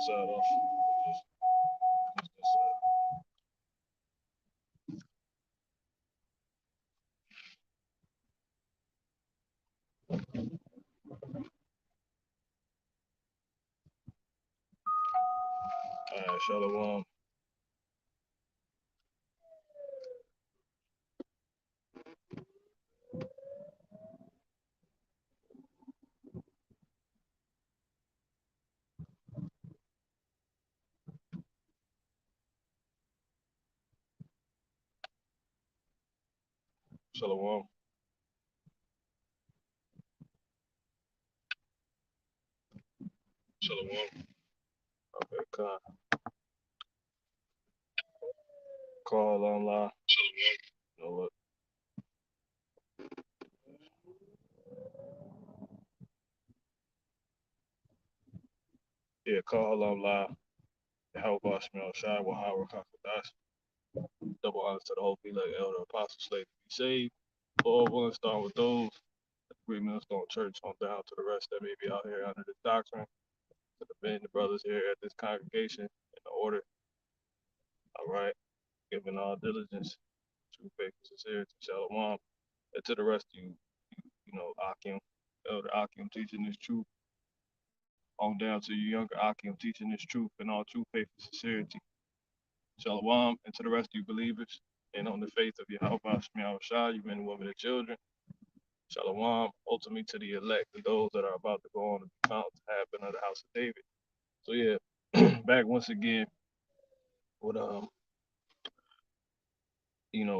side off. Just this side. All right, Shalom. Shalom. Shalom. Okay, call online. You know what? Yeah, call online. How about Shemel Shai with Howard Kakadash? Double honors to the whole like elder apostle slave to be saved. All one start with those. Three Millstone Church on down to the rest that may be out here under this doctrine. To the men, the brothers here at this congregation in the order. All right. Giving all diligence, true faith, and sincerity, shalom. And to the rest of you, you know, Akim, Elder Akim teaching this truth. On down to you younger Akim teaching this truth in all true faith and sincerity. Shalom. And to the rest of you believers, and on the faith of Yahweh Shemiah Shah, you men and women and children. Shalom. Ultimately to the elect and those that are about to go on to be found to happen of the house of David. So yeah, back once again with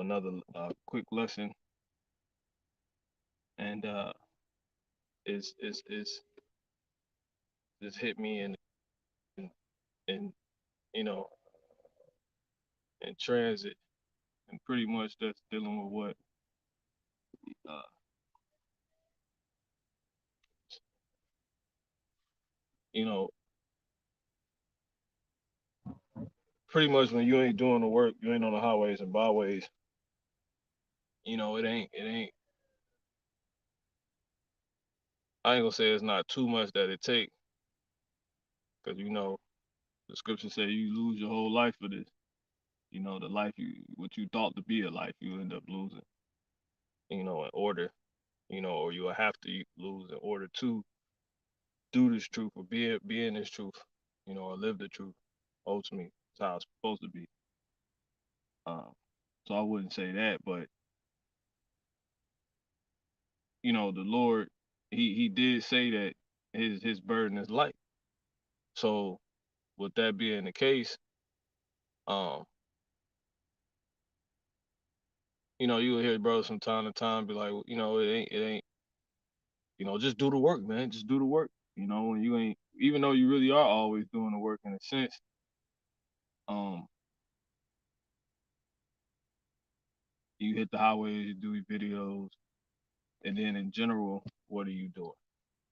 another quick lesson, and is just hit me in you know in transit, and pretty much that's dealing with what uh you know pretty much when you ain't doing the work, you ain't on the highways and byways. It ain't. I ain't gonna say it's not too much that it take, because the scripture say you lose your whole life for this. The life what you thought to be a life, you end up losing. In order, or you will have to lose in order to do this truth or be in this truth, or live the truth. Ultimately, it's how it's supposed to be. Um, so I wouldn't say that, but the Lord, he did say that his burden is light. So with that being the case, um, you will hear brothers from time to time be like, it ain't, just do the work, man. Just do the work. And you ain't, even though you really are always doing the work in a sense, um, you hit the highways, you do your videos, and then in general, what are you doing?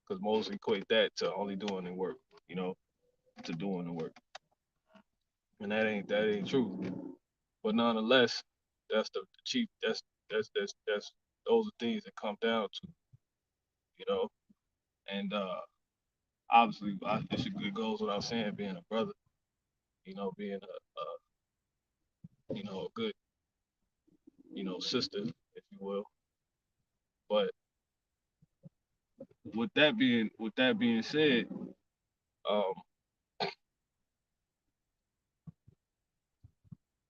Because most equate that to only doing the work, you know, to doing the work, and that ain't true. But nonetheless, that's the chief. That's those are things that come down to, you know, and obviously, it goes without saying, being a brother, being a good, sister, if you will. But with that being said, um,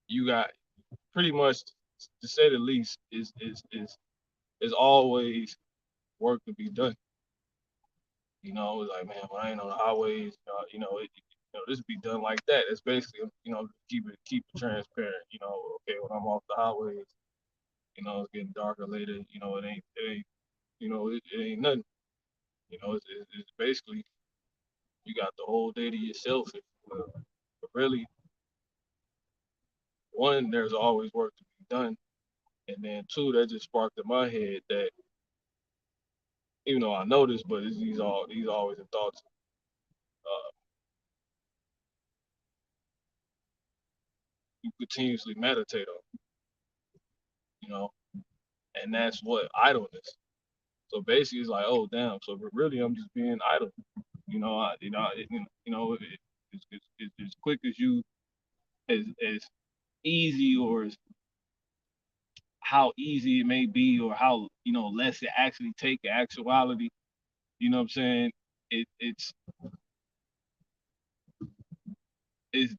you got pretty much, to say the least, is always work to be done. It's like, man, when I ain't on the highways, this be done like that. It's basically, keep it transparent. Okay, when I'm off the highways, it's getting darker later. It ain't nothing. It's basically you got the whole day to yourself. But really, one, there's always work to be done, and then two, that just sparked in my head that, even though I know this, but these always the thoughts. Uh, you continuously meditate on, you know, and that's what idleness. So basically, it's like, oh damn. So really, I'm just being idle. You know, I, you know, it, you know, it, as quick as you, as easy, or as how easy it may be, or how less it actually take in actuality. You know what I'm saying? It's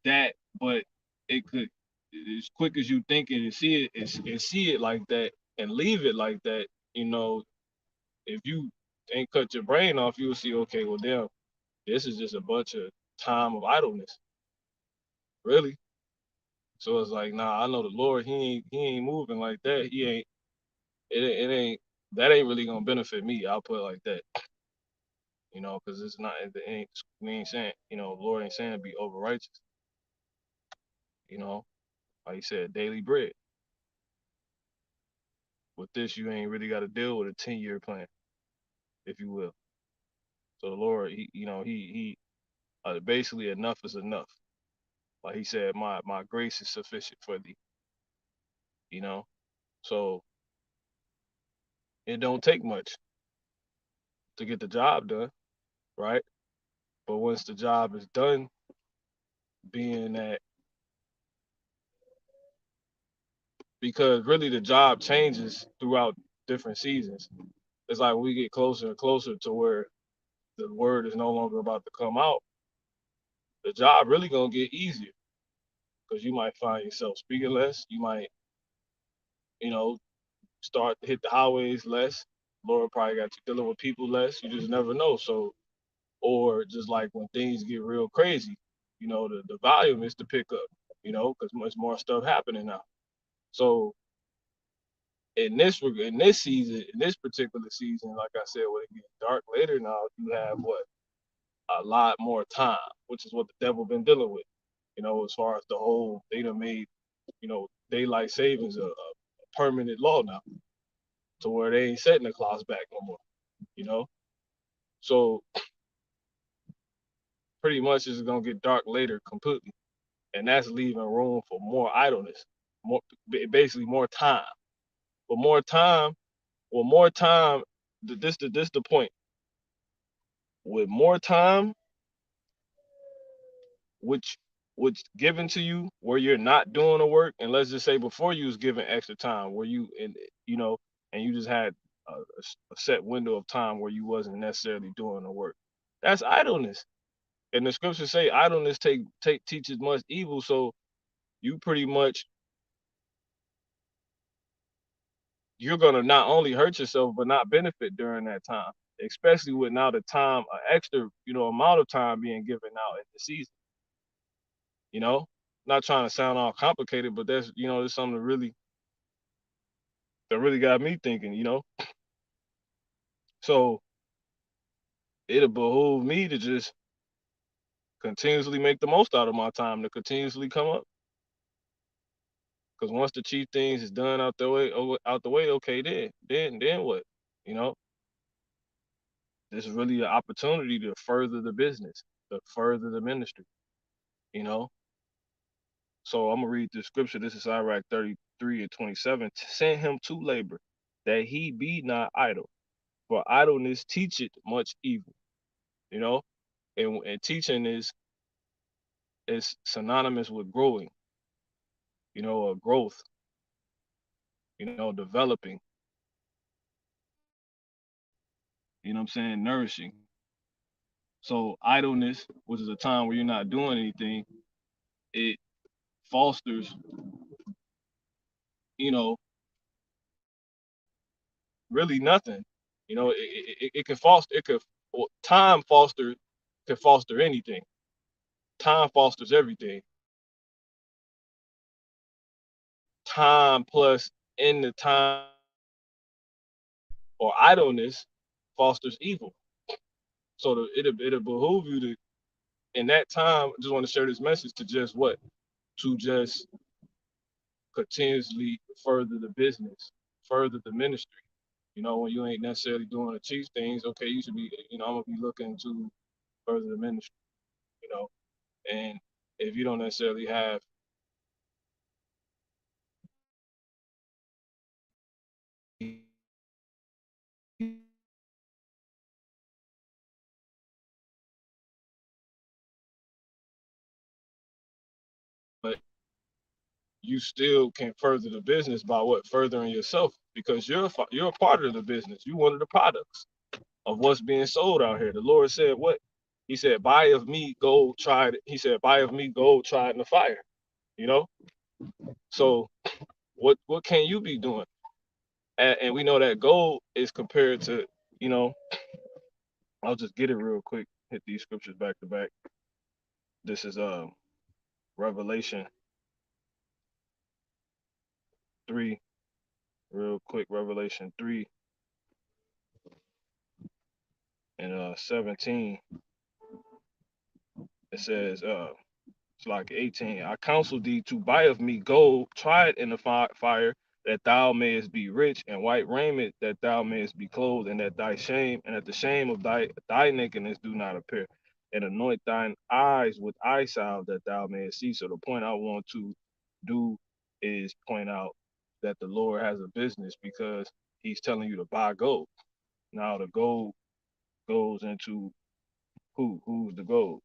that, but it could, as quick as you think it and see it, and see it like that and leave it like that. You know, if you ain't cut your brain off, you'll see, okay, well, damn, this is just a bunch of time of idleness, really. So it's like, nah, I know the Lord, he ain't moving like that. He ain't, it ain't, that ain't really gonna benefit me. I'll put it like that, because it's not, it ain't, we ain't saying, Lord ain't saying be over righteous, you know, like he said, daily bread. With this, you ain't really got to deal with a 10-year plan, if you will. So the Lord, he basically, enough is enough. Like he said, my grace is sufficient for thee, you know. So it don't take much to get the job done, right? But once the job is done, being that, because really the job changes throughout different seasons. It's like when we get closer and closer to where the word is no longer about to come out, the job really gonna get easier because you might find yourself speaking less. You might, you know, start to hit the highways less. Lord probably got you dealing with people less. You just never know. So, or just like when things get real crazy, the volume is to pick up, because much more stuff happening now. So in this season, in this particular season, like I said, when it gets dark later now, you have what, a lot more time, which is what the devil been dealing with. As far as the whole, they done made, daylight savings a permanent law now, to where they ain't setting the clocks back no more. You know, so pretty much it's gonna get dark later completely, and that's leaving room for more idleness, more, basically more time. But more time, well, more time. This the point. With more time, which given to you where you're not doing the work, and let's just say before you was given extra time where you, you know and you just had a set window of time where you wasn't necessarily doing the work. That's idleness. And the scriptures say idleness teaches much evil. So you pretty much, you're gonna not only hurt yourself but not benefit during that time, especially with now the time, extra, amount of time being given out in the season. You know, not trying to sound all complicated, but that's, there's something that really got me thinking. So it'll behoove me to just continuously make the most out of my time, to continuously come up. Because once the chief things is done out the way, okay, then what? You know, this is really an opportunity to further the business, to further the ministry. You know, so I'm gonna read the scripture. This is Sirach 33:27. Send him to labor, that he be not idle, for idleness teacheth much evil. You know, and teaching is synonymous with growing. Growth. Developing. You know what I'm saying? Nourishing. So idleness, which is a time where you're not doing anything, it fosters, you know, really nothing. It can foster, well, time foster, can foster anything. Time fosters everything. Time plus in the time or idleness fosters evil. So it'll behoove you to, in that time, I just want to share this message to just what? To just continuously further the business, further the ministry. When you ain't necessarily doing the chief things, okay, you should be, I'm gonna be looking to further the ministry, you know. And if you don't necessarily have you still can further the business by what? Furthering yourself, because you're a part of the business. You one of the products of what's being sold out here. The Lord said what? He said, "Buy of me gold tried." He said, "Buy of me gold tried in the fire." You know. So what can you be doing? And we know that gold is compared to, you know. I'll just get it real quick. Hit these scriptures back to back. This is Revelation 3, real quick. Revelation 3 and 17. It says it's like 18. I counsel thee to buy of me gold tried in the fire, that thou mayest be rich, and white raiment, that thou mayest be clothed, and that thy shame and that the shame of thy nakedness do not appear, and anoint thine eyes with eye salve, that thou mayest see. So the point I want to do is point out that the Lord has a business, because he's telling you to buy gold. Now the gold goes into who? Who's the gold?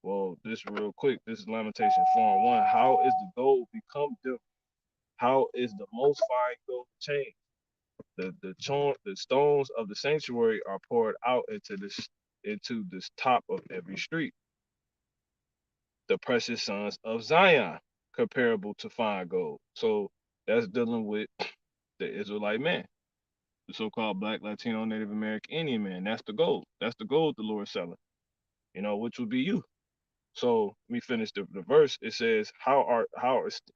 Well, this real quick. This is Lamentation 4 and 1. How is the gold become dim? How is the most fine gold changed? The stones of the sanctuary are poured out into this top of every street. The precious sons of Zion, comparable to fine gold. So that's dealing with the Israelite man, the so-called Black, Latino, Native American, Indian man. That's the gold. That's the gold the Lord's selling. Which would be you. So let me finish the verse. It says, how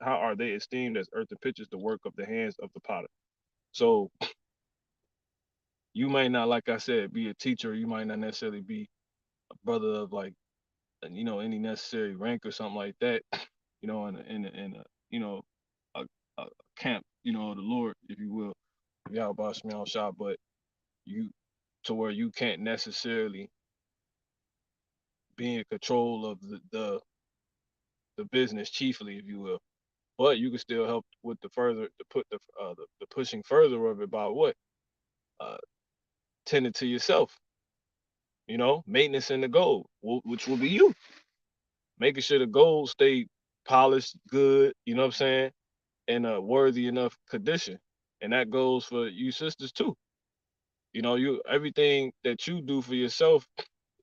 are they esteemed as earthen pitchers, the work of the hands of the potter? So you might not, like I said, be a teacher. You might not necessarily be a brother of, like, any necessary rank or something like that. In a a, a camp, of the Lord, if you will, y'all boss me on shop, but you to where you can't necessarily be in control of the business chiefly, if you will. But you can still help with the pushing further of it by what? Uh, Tending to yourself, maintenance in the gold, which will be you, making sure the gold stay polished, good. You know what I'm saying? In a worthy enough condition, and that goes for you sisters too. You everything that you do for yourself,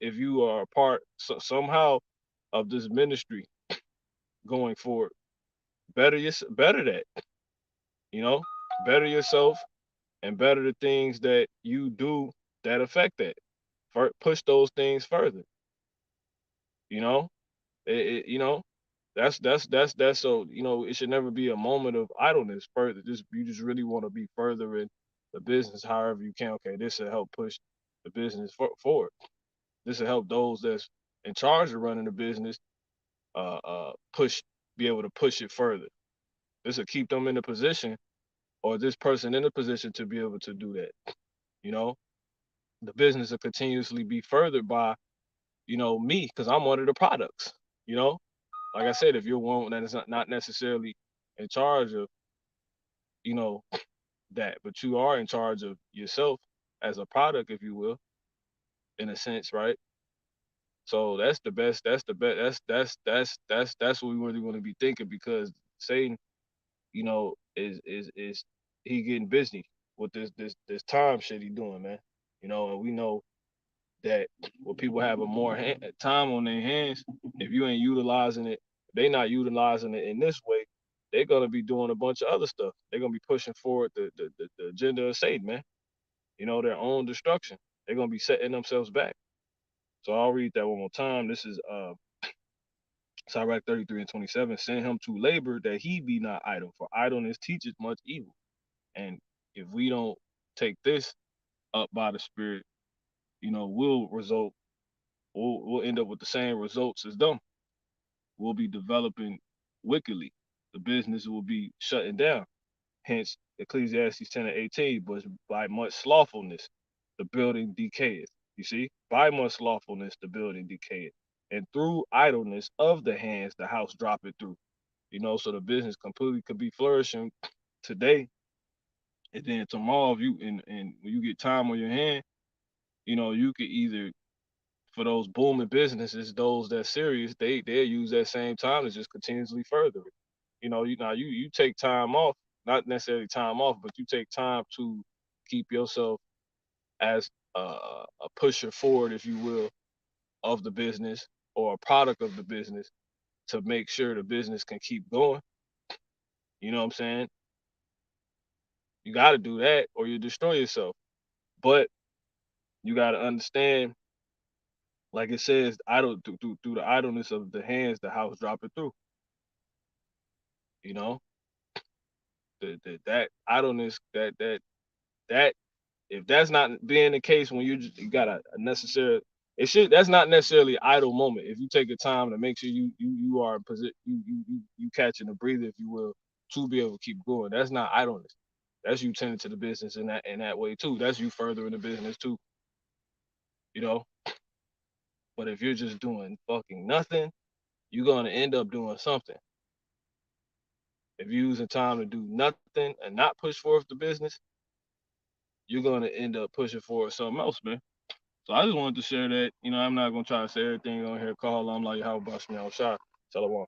if you are a part somehow of this ministry going forward, better that, you know, better yourself and better the things that you do that affect that. Push those things further. You know, that's so it should never be a moment of idleness. Further, just you just really want to be further in the business, however you can. Okay, this will help push the business forward. This will help those that's in charge of running the business push, be able to push it further. This will keep them in the position, or this person in the position, to be able to do that. You know, the business will continuously be furthered by me, because I'm one of the products. You know, like I said, if you're one that is not necessarily in charge of you know that, but you are in charge of yourself as a product, if you will, in a sense, right? So that's the best. That's the best. That's what we really want to be thinking, because Satan, is he getting busy with this time shit he doing, man. And we know that when people have a more time on their hands, if you ain't utilizing it, they not utilizing it in this way, they're gonna be doing a bunch of other stuff. They're gonna be pushing forward the agenda of Satan, man. Their own destruction. They're gonna be setting themselves back. So I'll read that one more time. This is Sirach 33 and 27. Send him to labor, that he be not idle, for idleness teaches much evil. And if we don't take this up by the Spirit, we'll end up with the same results as them. We'll be developing wickedly. The business will be shutting down. Hence, Ecclesiastes 10 and 18, but by much slothfulness, the building decayeth. You see, by much slothfulness, the building decayeth. And through idleness of the hands, the house droppeth through. So the business completely could be flourishing today. And then tomorrow, if you and when you get time on your hand, you could either, for those booming businesses, those that serious, they'll use that same time to just continuously further it. You take time off, not necessarily time off, but you take time to keep yourself as a pusher forward, if you will, of the business or a product of the business to make sure the business can keep going. You know what I'm saying? You got to do that or you destroy yourself. But you got to understand, like it says, idle through the idleness of the hands, the house dropping through. You know, that idleness, that if that's not being the case when you got a necessary, that's not necessarily idle moment. If you take the time to make sure you are in position, you catching a breather, if you will, to be able to keep going. That's not idleness. That's you tending to the business in that way too. That's you furthering the business too. You know. But if you're just doing fucking nothing, you're gonna end up doing something. If you're using time to do nothing and not push forth the business, you're gonna end up pushing forward something else, man. So I just wanted to share that. I'm not gonna try to say everything on here. Call. I'm like, how about me? I'm shy. Tell her one.